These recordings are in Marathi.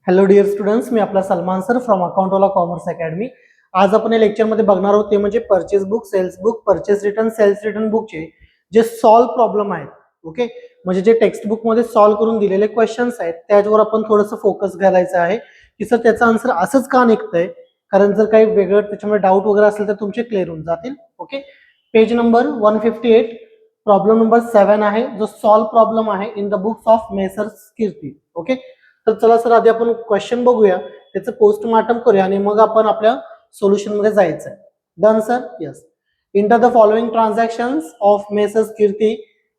हॅलो डिअर स्टुडंट्स, मी आपला Salman sir from Accountwala commerce academy. आज आपण या लेक्चरमध्ये बघणार आहोत ते म्हणजे purchase book, sales book, purchase return, sales return बुकचे जे सॉल्व प्रॉब्लेम आहेत. ओके, म्हणजे जे टेक्स्ट बुक मध्ये सॉल्व करून दिलेले क्वेश्चन्स आहेत त्याच्यावर आपण थोडंसं फोकस घालायचं आहे की सर त्याचं आन्सर असंच का निघतंय, कारण जर काही वेगळं त्याच्यामध्ये डाऊट वगैरे असेल तर तुमचे क्लिअर होऊन जातील. Okay, page number 158 problem number 7 आहे जो सॉल्व प्रॉब्लेम आहे in the books of Messrs Kirti. Okay, तर चला सर आधी आपण क्वेश्चन बघूया, त्याचं पोस्टमार्टम करूया आणि मग आपण आपल्या सोल्युशन मध्ये जायचं आहे. Done sir? Yes. Enter the following transactions of Messrs Kirti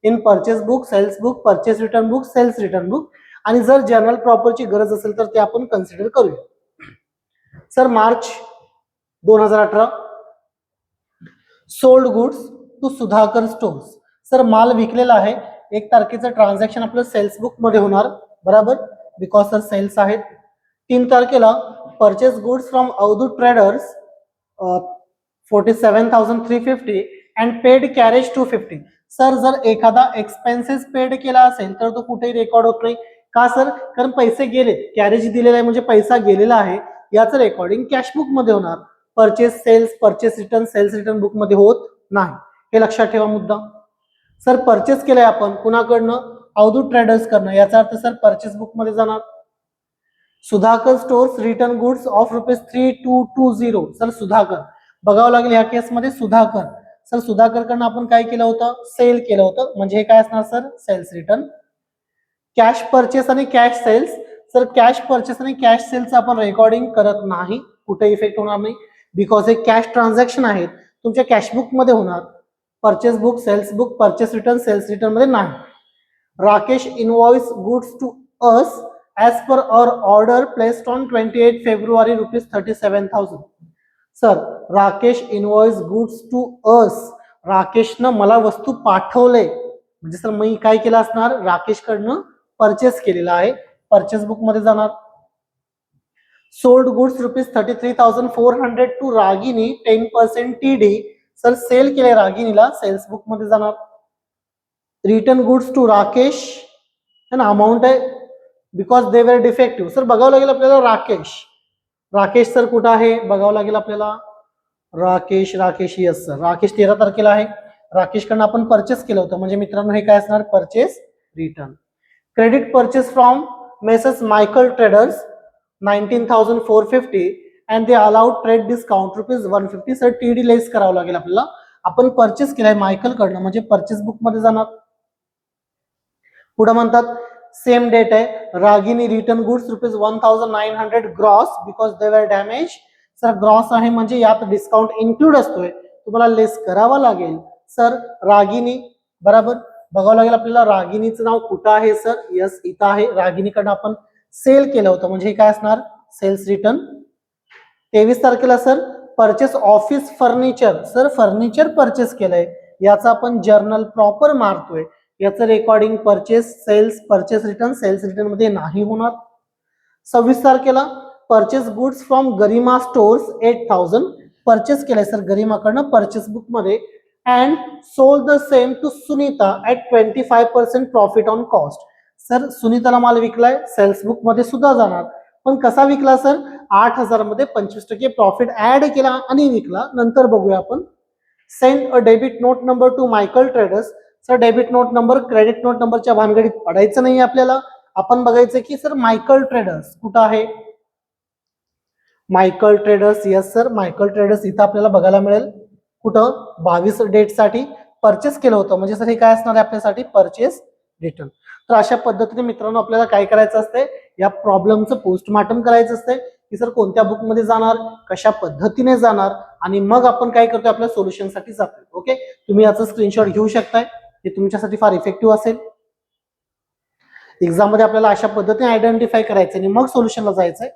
in purchase book, sales book, purchase return book, sales return book. आणि जर जनरल प्रॉपरची गरज असेल तर ते आपण कन्सिडर करूया. Sir March 2018 sold goods to Sudhakar stores. Sir माल विकलेला आहे, 1 तारखेचं ट्रान्झॅक्शन आपलं सेल्स बुक मध्ये होणार, बराबर, बिकॉज सर सेल्स आहेत. 3 तारखेला purchase goods from Avdhut traders 47,350 and paid carriage 250. Sir जर एखादा एक्सपेन्सेस पेड केला असेल तर तो कुठेही रेकॉर्ड होत नाही. का सर? कारण पैसे गेले, कॅरेज दिलेला आहे म्हणजे पैसा गेलेला आहे, याचं रेकॉर्डिंग कॅश बुक मध्ये होणार. Purchase sales, purchase return, sales return book मध्ये होत नाही, हे लक्षात ठेवा मुद्दा. सर परचेस केलंय आपण कुणाकडनं? अवधूत ट्रेडर्स कडनं, याचा अर्थ सर परचेस बुक मध्ये जाणार. Sudhakar stores return goods of ₹3220. Sir Sudhakar बघावं लागेल या केसमध्ये सुधाकर. सर सुधाकर कडनं आपण काय केलं होतं? सेल केलं होतं, म्हणजे हे काय असणार sir? Sales return. Cash purchase आणि cash sales. Sir cash purchase आणि कॅश सेल्स आपण रेकॉर्डिंग करत नाही, कुठे इफेक्ट होणार नाही, बिकॉज हे कॅश ट्रान्झॅक्शन आहेत, तुमच्या कॅश बुक मध्ये होणार. Purchase book, sales book, purchase return, sales return मध्ये नाही. Rakesh invoice goods to us as per our order placed on 28 February ₹37,000. Sir Rakesh invoice goods to us, राकेशनं मला वस्तू पाठवले, म्हणजे सर मी काय केलं असणार? राकेश कडनं परचेस केलेला आहे, परचेस बुक मध्ये जाणार. Sold goods ₹33,400 to Ragini 10% TD. Sir sale केले रागिनीला, सेल्स बुक मध्ये जाणार. रिटर्न गुड्स टू राकेश ना अमाऊंट आहे बिकॉज दे वर डिफेक्टिव्ह. सर बघावं लागेल आपल्याला राकेश. राकेश सर कुठं आहे बघावं लागेल आपल्याला. राकेश, राकेश, यस सर, राकेश 13 तारखेला आहे. राकेश कडनं आपण परचेस केलं होतं, म्हणजे मित्रांनो हे काय असणार? Purchase return. Credit purchase from messrs Michael traders 19,450 and they allowed trade discount ₹150. Sir TD लेस करावं लागेल आपल्याला. आपण परचेस केलाय मायकल कडनं, म्हणजे परचेस बुक मध्ये जाणार. पुढे म्हणतात सेम डेट आहे, Ragini return goods ₹1,900 gross because they वर डॅमेज. सर ग्रॉस आहे म्हणजे यात डिस्काउंट इन्क्लूड असतोय, तुम्हाला लेस करावा लागेल. सर रागिनी, बराबर, बघावं लागेल आपल्याला रागिनीचं नाव कुठं आहे सर? यस इथं आहे. रागिनीकडनं आपण सेल केलं होतं, म्हणजे हे काय असणार? Cells return. 23 तारखेला sir purchase office furniture. Sir furniture purchase केलंय, याचा आपण जर्नल प्रॉपर मारतोय, याचं recording purchase sales, purchase return, sales return मध्ये नाही होणार. 26 तारखेला purchase goods from Garima stores 8,000 purchase केलंय सर गरिमाकडनं परचेस बुक मध्ये and sold the same to Sunita at 25% profit on cost. Sir सुनीताला माल विकलाय, सेल्स बुक मध्ये सुद्धा जाणार, पण कसा विकला सर? 8,000 मध्ये 25% प्रॉफिट ऍड केला आणि विकला, नंतर बघूया आपण. Send a debit note number two Michael traders. Sir debit note number, credit note नंबरच्या भानगडीत पडायचं नाही आपल्याला. आपण बघायचं की सर मायकल ट्रेडर्स कुठं आहे? Michael traders, yes sir Michael traders इथं आपल्याला बघायला मिळेल. कुठं? 22 डेट साठी परचेस केलं होतं, म्हणजे सर हे काय असणार आहे आपल्यासाठी? Purchase return. तर अशा पद्धतीने मित्रांनो आपल्याला काय करायचं असते? या प्रॉब्लेमचं पोस्टमार्टम करायचं असते की सर कोणत्या बुक मध्ये जाणार, कशा पद्धतीने जाणार, आणि मग आपण काय करतो? आपल्या सोल्युशन साठी जातो. ओके, तुम्ही याचं स्क्रीनशॉट घेऊ शकताय, हे तुमच्यासाठी फार इफेक्टिव्ह असेल. एक्झाम मध्ये आपल्याला अशा पद्धतीने आयडेंटिफाय करायचं आणि मग सोल्युशनला जायचंय.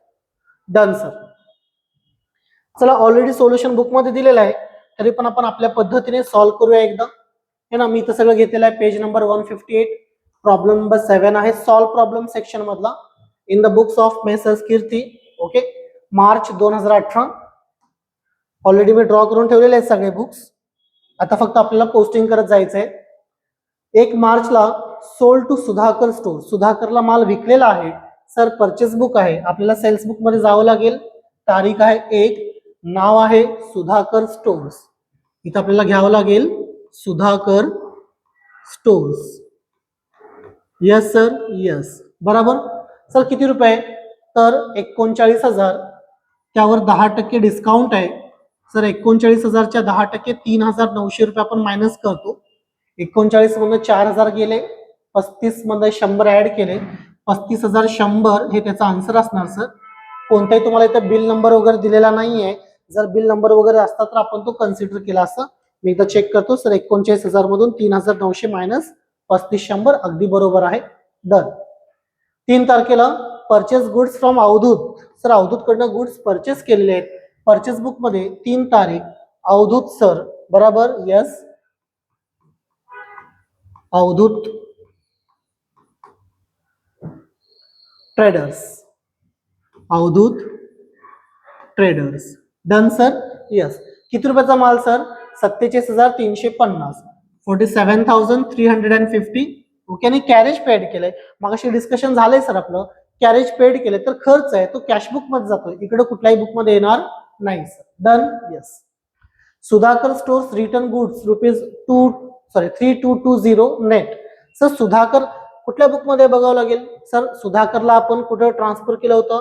Done sir. चला ऑलरेडी सोल्युशन बुक मध्ये दिलेलं आहे, तरी पण आपण आपल्या पद्धतीने सॉल्व्ह करूया एकदा, हे ना. मी इथं सगळं घेतलेलं आहे. पेज नंबर 158 प्रॉब्लेम नंबर 7 आहे सॉल्व प्रॉब्लेम सेक्शन मधला in the books of Messrs Kirti. Okay, March 2018 already me draw करून ठेवलेले आहेत सगळे बुक्स. आता फक्त आपल्याला पोस्टिंग करत जायचंय. 1 मार्चला सोल्ड टू सुधाकर स्टोर, सुधाकरला माल विकलेला आहे, सर परचेस बुक आहे, आपल्याला सेल्स बुक मध्ये जावं लागेल. तारीख आहे 1, नाव आहे सुधाकर स्टोर्स. इथं आपल्याला घ्यावं लागेल Sudhakar stores. Yes sir, yes. बरोबर. सर किती रुपये? तर 39,000. त्यावर 10% डिस्काउंट आहे. सर 39,000च्या 10% 3,900 रुपये आपण मायनस करतो. 39 मधून 4,000 गेले, 35 मध्ये 100 ऍड केले, 35,100 हे त्याचा आन्सर असणार सर. कोणताही तुम्हाला इथं बिल नंबर वगैरे दिलेला नाहीये. जर बिल नंबर वगैरे असता तर आपण तो कन्सिडर केला असता. मी एकदा चेक करतो. सर 39,000 मधून 3,900 मायनस 35,100 अगदी बरोबर आहे. डन. 3 तारखेला purchase goods from Avdhut. Sir Avdhut कडनं गुड्स परचेस केलेले आहेत. परचेस बुक मध्ये 3 तारीख अवधूत सर. बरोबर. Yes. Avdhut traders. Avdhut traders. Done sir. Yes. किती रुपयाचा माल सर? 47,350. 47,350. ओके. आणि कॅरेज पेड केलंय. मगाशी डिस्कशन झालंय सर आपलं. कॅरेज पेड केलंय तर खर्च आहे तो कॅश बुक मध्ये जातोय, इकडे कुठल्याही बुक मध्ये येणार नाही sir. Done. Yes. Sudhakar stores return goods ₹3220 net. Sir Sudhakar कुठल्या बुक मध्ये बघावं लागेल? सर सुधाकरला आपण कुठे ट्रान्सफर केलं होतं?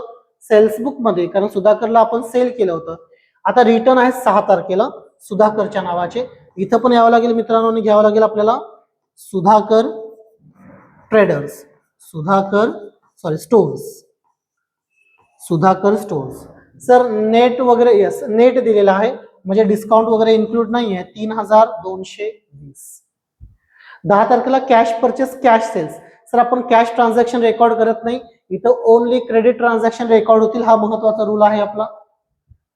सेल्स बुक मध्ये, कारण सुधाकरला आपण सेल केलं होतं. आता रिटर्न आहे 6 तारखेला सुधाकरच्या नावाचे. इथं पण यावं लागेल मित्रांनो आणि घ्यावं लागेल आपल्याला Sudhakar traders. Stores. Sudhakar stores. Sir net वगैरे यस नेट दिलेला आहे, म्हणजे डिस्काउंट वगैरे इन्क्लूड नाही आहे. 3,220. 10 तारखेला cash purchase cash sales. Sir आपण कॅश ट्रान्झॅक्शन रेकॉर्ड करत नाही, इथं ओनली क्रेडिट ट्रान्झॅक्शन रेकॉर्ड होतील. हा महत्वाचा रूल आहे आपला.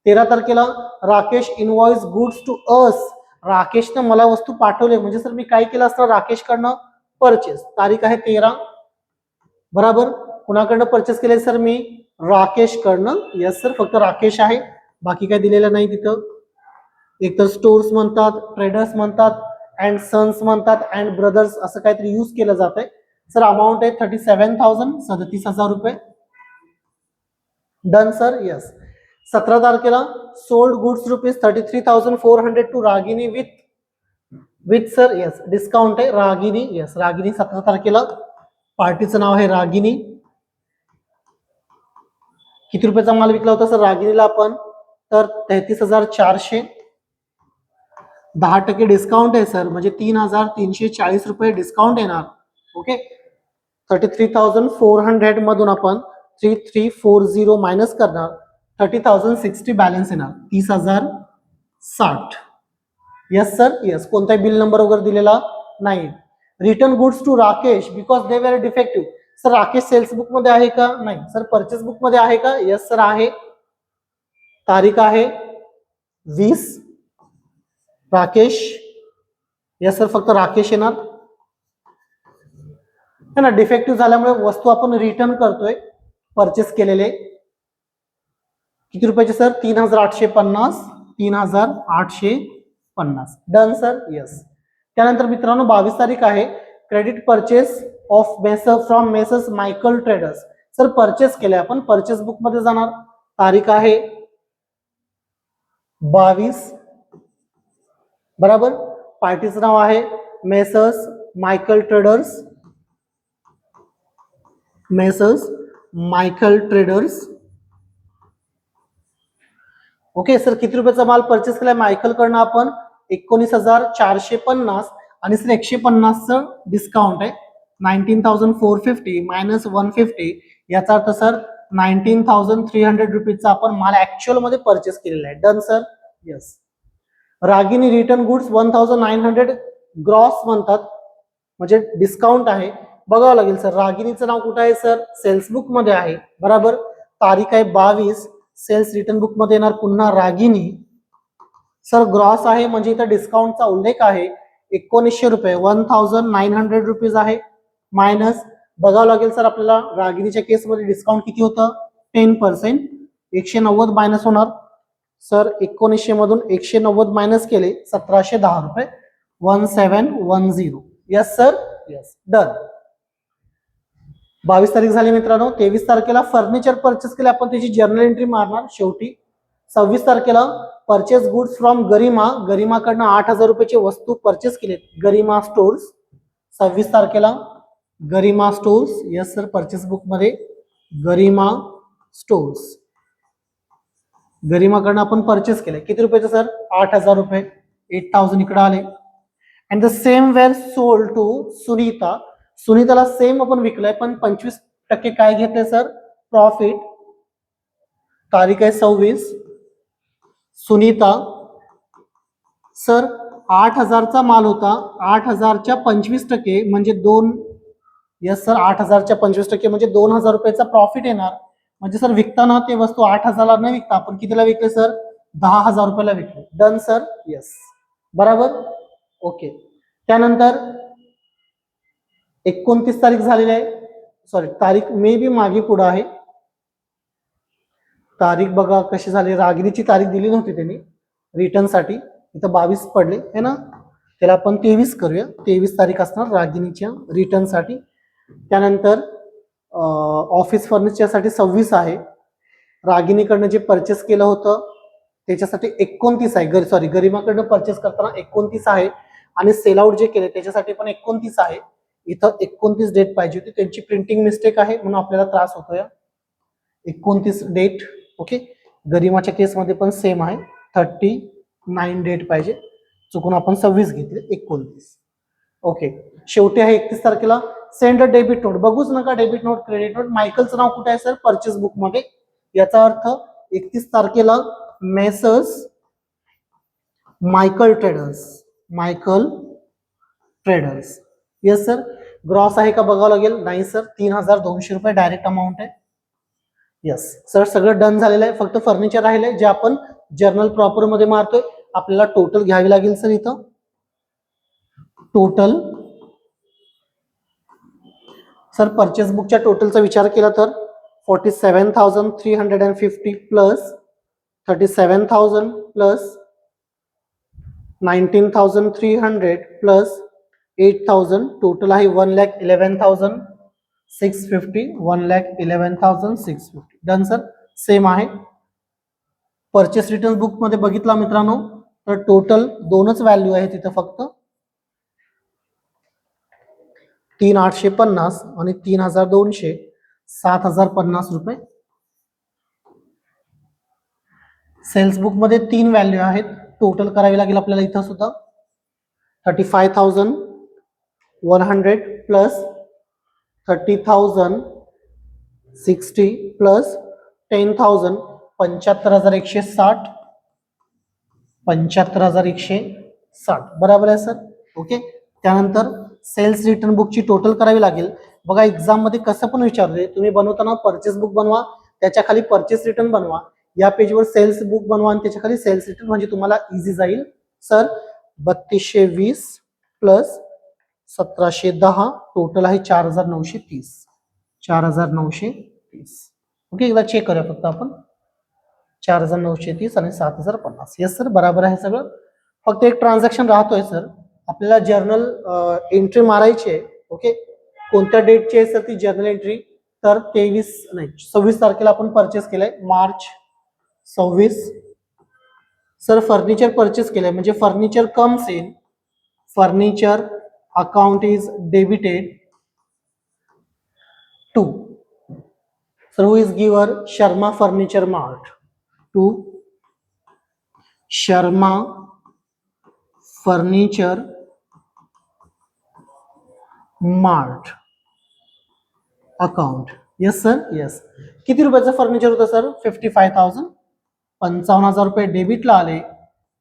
13 तारखेला Rakesh invoice goods to us. राकेशनं मला वस्तू पाठवले, म्हणजे सर मी काय केलं असतं? राकेश कडनं परचेस. तारीख आहे 13. बरोबर. कुणाकडनं परचेस केले सर? मी राकेश कडनं. Yes sir. फक्त राकेश आहे, बाकी काय दिलेलं नाही तिथं. एक तर स्टोर्स म्हणतात, ट्रेडर्स म्हणतात, अँड सन्स म्हणतात, अँड ब्रदर्स असं काहीतरी यूज केलं जात आहे. सर अमाऊंट आहे 37,000, 37,000 रुपये. Done sir. यस. 17 तारखेला sold goods ₹33,400 to Ragini with sir yes discount आहे रागिनी. यस रागिनी. 17 तारखेला पार्टीचं नाव आहे रागिनी. किती रुपयाचा माल विकला होता सर रागिनीला आपण? तर 33,400. 10% डिस्काउंट आहे सर, म्हणजे 3,340 रुपये डिस्काउंट येणार. ओके. 33,400 मधून आपण 3,340 मायनस करणार, 30,060 बॅलन्स येणार, 30,060. Yes sir. यस. कोणताही बिल नंबर वगैरे दिलेला नाही. Return goods to Rakesh because they were defective. Sir Rakesh sales book मध्ये आहे का? नाही. सर परचेस बुक मध्ये आहे का? यस सर आहे. तारीख आहे 20. राकेश. Yes sir. फक्त राकेश येणार है ना. डिफेक्टिव्ह झाल्यामुळे वस्तू आपण रिटर्न करतोय परचेस केलेले. किती रुपयाचे सर? 3,850. 3,850. Done sir. यस. त्यानंतर मित्रांनो 22 तारीख आहे credit purchase of from messrs Michael traders. Sir purchase केले आपण, परचेस बुक मध्ये जाणार. तारीख आहे 22. बरोबर. पार्टीचं नाव आहे messrs Michael traders. Messrs Michael traders. Okay sir. किती रुपयाचा माल परचेस केलाय मायकल कडनं आपण? 19,450 आणि सर 150चं डिस्काउंट आहे. 19,450 मायनस 150 याचा अर्थ सर 19,300 रुपीजचा आपण माल ऍक्च्युअल मध्ये परचेस केलेला आहे. Done sir. Yes. Ragini return goods 1,900 gross म्हणतात, म्हणजे डिस्काउंट आहे. बघावं लागेल सर रागिनीचं नाव कुठं आहे सर? सेल्स बुक मध्ये आहे. बरोबर. तारीख आहे 22. सेल्स रिटर्न बुक मध्ये येणार पुन्हा रागिनी. सर ग्रॉस आहे म्हणजे इथं डिस्काउंटचा उल्लेख आहे. 1,900 रुपये 1,900 रुपीज आहे. मायनस बघावं लागेल सर आपल्याला रागिनीच्या केसमध्ये डिस्काउंट किती होतं? 10%. 190 मायनस होणार सर. 1,900 मधून 190 मायनस केले 1,710 रुपये. 1,710. Yes sir. यस. डन. 22 तारीख झाली मित्रांनो. 23 तारखेला फर्निचर परचेस केले आपण, त्याची जर्नल एंट्री मारणार शेवटी. 26 तारखेला परचेस गुड्स फ्रॉम गरिमा, गरिमाकडनं 8,000 रुपयाची वस्तू परचेस केलेत, गरिमा स्टोर्स. 26 तारखेला Garima stores, yes sir, purchase book मध्ये गरिमा स्टोर्स, गरिमाकडनं आपण परचेस केले. किती रुपयाचं सर? 8,000 रुपये, 8,000 इकडे आले. And the same ware sold to Sunita, सुनीताला सेम आपण विकलंय पण 25% काय घेतलंय सर? प्रॉफिट. तारीख आहे 26. सुनीता सर 8,000चा माल होता, 8,000च्या 25% म्हणजे 2, यस सर, 8,000च्या 25% म्हणजे 2,000 रुपयाचा प्रॉफिट येणार. म्हणजे सर विकताना ते वस्तू 8,000ला न विकता आपण कितीला विकले सर? 10,000 रुपयाला विकले. डन सर, यस, बरोबर, ओके. त्यानंतर 29 तारीख झालेली आहे, सॉरी तारीख मे बी मागे पुढे आहे. तारीख बघा कशी झाली, रागिनीची तारीख दिली नव्हती त्यांनी रिटर्न साठी, इथं 22 पडले है ना, त्याला आपण 23 करूया. 23 तारीख असणार रागिनीच्या रिटर्न साठी. त्यानंतर ऑफिस फर्निचरसाठी 26 आहे. रागिनीकडनं जे परचेस केलं होतं त्याच्यासाठी 29 आहे, सॉरी गरिमाकडनं परचेस करताना 29 आहे. आणि सेल आउट जे केले त्याच्यासाठी पण 29 आहे. इथं 29 डेट पाहिजे होती, त्यांची प्रिंटिंग मिस्टेक आहे म्हणून आपल्याला त्रास होतोय. 29 डेट, ओके. गरिमाच्या केसमध्ये पण सेम आहे, 39 डेट पाहिजे, चुकून आपण 26 घेतले, 29, ओके. शेवटी आहे 31 तारखेला सेंड अ डेबिट नोट, बघूच नका डेबिट नोट क्रेडिट नोट. मायकलचं नाव कुठे आहे सर? परचेस बुक मध्ये. याचा अर्थ 31 तारखेला messrs Michael traders, Michael traders, yes sir. Gross आहे का बघावं लागेल, नाही सर, 3,200 रुपये डायरेक्ट अमाऊंट आहे. यस सर, सगळं डन झालेलं आहे, फक्त फर्निचर राहिलंय जे आपण जर्नल प्रॉपर मध्ये मारतोय. आपल्याला टोटल घ्यावी लागेल सर. इथं टोटल सर परचेस बुकच्या टोटलचा विचार केला तर 47,350 प्लस 37,000 प्लस 19,300 प्लस 8,000, टोटल आहे 1,11,650, 1,11,650. डन सर, सेम आहे. परचेस रिटर्न बुक मध्ये बघितला मित्रांनो तर टोटल दोनच व्हॅल्यू आहे तिथं, फक्त 3,850 आणि 3,200, 7,050 रुपये. सेल्स बुक मध्ये 3 व्हॅल्यू आहेत, टोटल करावी लागेल आपल्याला इथं सुद्धा. 35,100 प्लस 30,060 प्लस 10,000, 75,160, 75,160, बरोबर आहे सर, ओके. त्यानंतर सेल्स रिटर्न बुकची टोटल करावी लागेल. बघा एक्झाम मध्ये कसं पण विचारले, तुम्ही बनवताना परचेस बुक बनवा, त्याच्या खाली परचेस रिटर्न बनवा, या पेजवर सेल्स बुक बनवा आणि त्याच्या खाली सेल्स रिटर्न, म्हणजे तुम्हाला इझी जाईल. सर 3,220 प्लस 1,710, टोटल आहे 4,930, 4,930, ओके. एकदा चेक करूया फक्त आपण, 4,930 आणि 7,050, यस सर, बरोबर आहे सगळं. फक्त एक ट्रान्झॅक्शन राहतोय सर, आपल्याला जर्नल एंट्री मारायची आहे, ओके. कोणत्या डेटची आहे सर ती जर्नल एंट्री? तर 26 तारखेला आपण परचेस केलंय, मार्च 26. सर फर्निचर परचेस केलंय म्हणजे furniture comes in, furniture account is debited to, sir who is giver? Sharma furniture mart, to Sharma furniture mart account, yes sir, yes. किती रुपयाचं फर्निचर होतं सर? 55,000, 55,000 रुपये डेबिटला आले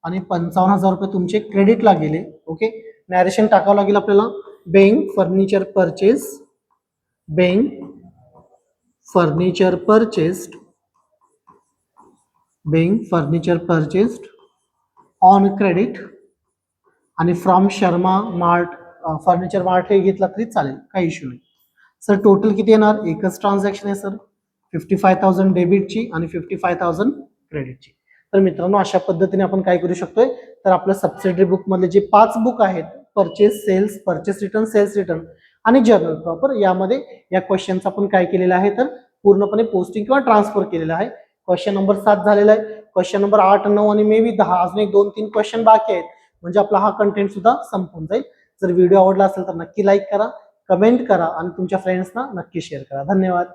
आणि 55,000 रुपये तुमचे क्रेडिटला गेले, ओके. नॅरेशन टाकावं लागेल आपल्याला. बेंग फर्निचर परचेस, बेंग फर्निचर परचेस्ड, बेंग फर्निचर परचेस्ड ऑन क्रेडिट, आणि from Sharma mart furniture mart हे घेतला तरी चालेल, काही इश्यू नाही. सर टोटल किती येणार? एकच ट्रान्झॅक्शन आहे सर, 55,000 डेबिटची आणि 55,000 क्रेडिटची. तर मित्रांनो अशा पद्धतीने आपण काय करू शकतोय, तर आपल्या सबसिडरी बुक मधले जे 5 बुक आहेत, purchase, sales, purchase return, sales return आणि जर्नल प्रॉपर यामध्ये या क्वेश्चनचा आपण काय केलेलं आहे तर पूर्णपणे पोस्टिंग किंवा ट्रान्सफर केलेलं आहे. क्वेश्चन नंबर 7 झालेला आहे. क्वेश्चन नंबर 8, 9 आणि मे बी 10 अजून एक 2-3 क्वेश्चन बाकी आहेत. म्हणजे आपला हा कंटेंट सुद्धा संपून जाईल. जर व्हिडिओ आवडला असेल तर नक्की लाईक करा, कमेंट करा आणि तुमच्या फ्रेंड्सना नक्की शेअर करा. धन्यवाद.